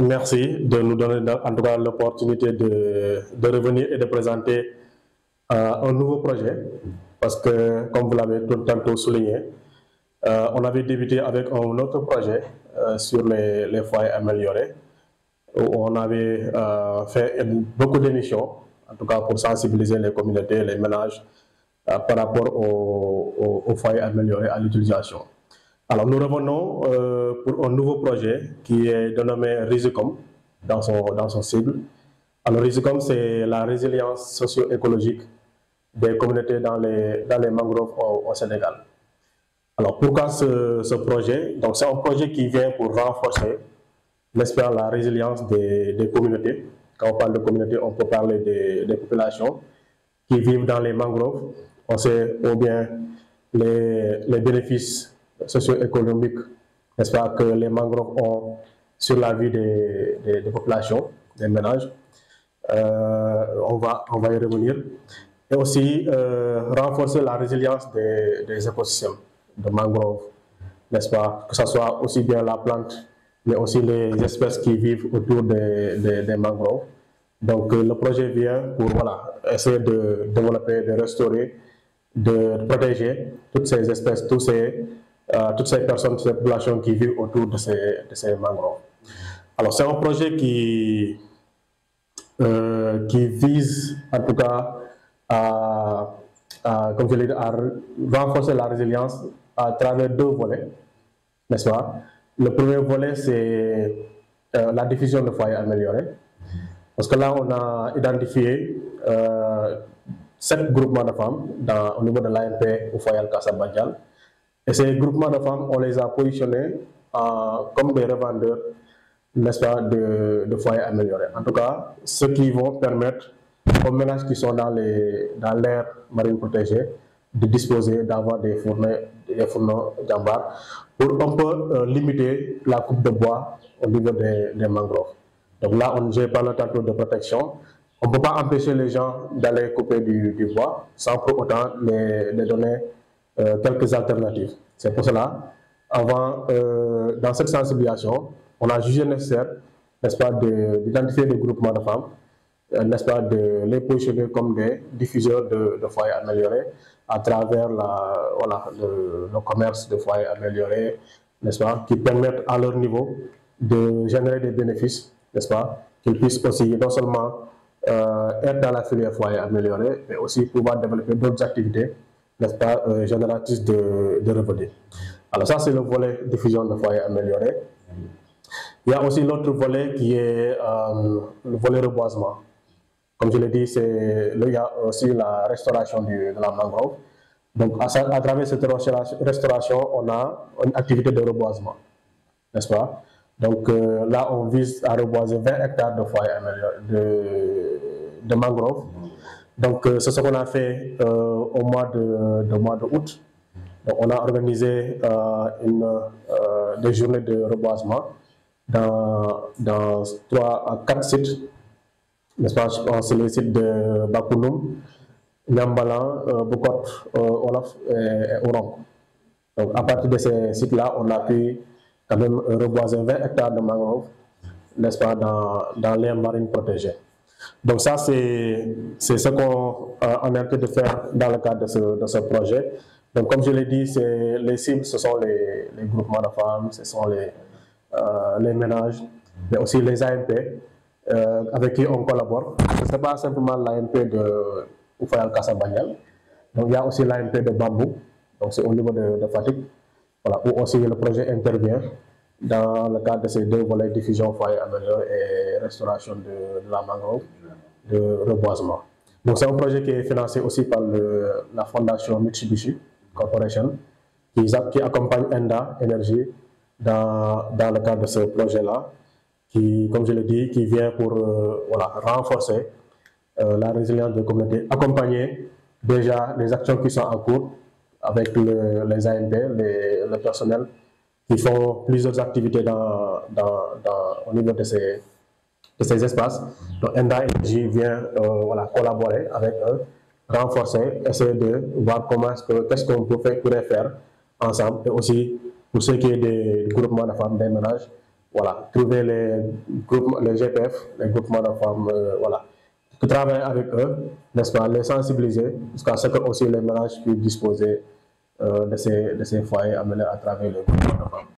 Merci de nous donner en tout cas l'opportunité de revenir et de présenter un nouveau projet. Parce que, comme vous l'avez tout tantôt souligné, on avait débuté avec un autre projet sur les foyers améliorés, où on avait fait beaucoup d'émissions, en tout cas pour sensibiliser les communautés, les ménages, par rapport aux foyers améliorés, à l'utilisation. Alors nous revenons pour un nouveau projet qui est dénommé Risicom dans son cible. Alors Risicom, c'est la résilience socio-écologique des communautés dans les mangroves au Sénégal. Alors pourquoi ce projet? Donc c'est un projet qui vient pour renforcer, n'est-ce pas, la résilience des communautés. Quand on parle de communautés, on peut parler des populations qui vivent dans les mangroves. On sait ou bien les bénéfices socio-économiques, n'est-ce pas, que les mangroves ont sur la vie des populations, des ménages. On va y revenir. Et aussi renforcer la résilience des écosystèmes de mangroves, n'est-ce pas, que ce soit aussi bien la plante, mais aussi les espèces qui vivent autour des mangroves. Donc le projet vient pour essayer de développer, de restaurer, de protéger toutes ces espèces, toutes ces personnes, toutes ces populations qui vivent autour de ces mangroves. Alors c'est un projet qui vise en tout cas comme je l'ai dit, à renforcer la résilience à travers deux volets, n'est-ce pas? Le premier volet, c'est la diffusion de foyers améliorés. Parce que là, on a identifié 7 groupements de femmes au niveau de l'AMP au foyer Al-Kassabandial. Et ces groupements de femmes, on les a positionnés comme des revendeurs, n'est-ce pas, de foyers améliorés. En tout cas, ceux qui vont permettre aux ménages qui sont dans l'aire marine protégée de disposer d'avoir des fourneaux jambar pour un peu limiter la coupe de bois au niveau des mangroves. Donc là, j'ai parlé tantôt de protection. On ne peut pas empêcher les gens d'aller couper du bois sans pour autant les donner quelques alternatives. C'est pour cela, dans cette sensibilisation, on a jugé nécessaire, n'est-ce pas, d'identifier des groupements de femmes, n'est-ce pas, de les positionner comme des diffuseurs de foyers améliorés à travers le commerce de foyers améliorés, n'est-ce pas, qui permettent à leur niveau de générer des bénéfices, n'est-ce pas, qu'ils puissent aussi non seulement être dans la filière foyer amélioré, mais aussi pouvoir développer d'autres activités, n'est-ce pas, génératrices de revenus. Alors ça, c'est le volet diffusion de foyer amélioré. Il y a aussi l'autre volet qui est le volet reboisement. Comme je l'ai dit, il y a aussi la restauration de la mangrove. Donc à travers cette restauration, on a une activité de reboisement, n'est-ce pas? Donc là, on vise à reboiser 20 hectares de foyers améliorés de mangroves. Donc c'est ce qu'on a fait au mois de août. Donc, on a organisé des journées de reboisement dans 3 à 4 sites, n'est-ce pas? Je pense que c'est les sites de Bakounoum, Nyambalan, Bokot, Olaf et Oron. Donc à partir de ces sites-là, on a pu quand même reboiser 20 hectares de mangroves, n'est-ce pas, dans l'aire marine protégée. Donc ça, c'est ce qu'on a en train de faire dans le cadre de ce projet. Donc comme je l'ai dit, les cibles, ce sont les groupements de femmes, ce sont les ménages, mais aussi les AMP avec qui on collabore. Ce n'est pas simplement l'AMP de Oufayal Kassabandial, donc il y a aussi l'AMP de Bambou, donc c'est au niveau de Fatick, voilà, où aussi le projet intervient dans le cadre de ces deux volets, diffusion foyer amélioré et restauration de la mangrove, de reboisement. Donc c'est un projet qui est financé aussi par la fondation Mitsubishi Corporation, qui accompagne ENDA Énergie dans le cadre de ce projet-là, qui, comme je l'ai dit, qui vient pour renforcer la résilience des communautés, accompagner déjà les actions qui sont en cours avec les AMP, le personnel, qui font plusieurs activités au niveau de ces espaces. Donc ENDA Énergie vient collaborer avec eux, renforcer, essayer de voir qu'est-ce qu'on pourrait faire ensemble, et aussi pour ce qui est des groupements de femmes, des ménages, voilà, trouver les GPF, les groupements de femmes, voilà, travailler avec eux, n'est-ce pas, les sensibiliser jusqu'à ce que aussi les ménages puissent disposer de ces foyers amenés à travers les groupements de femmes.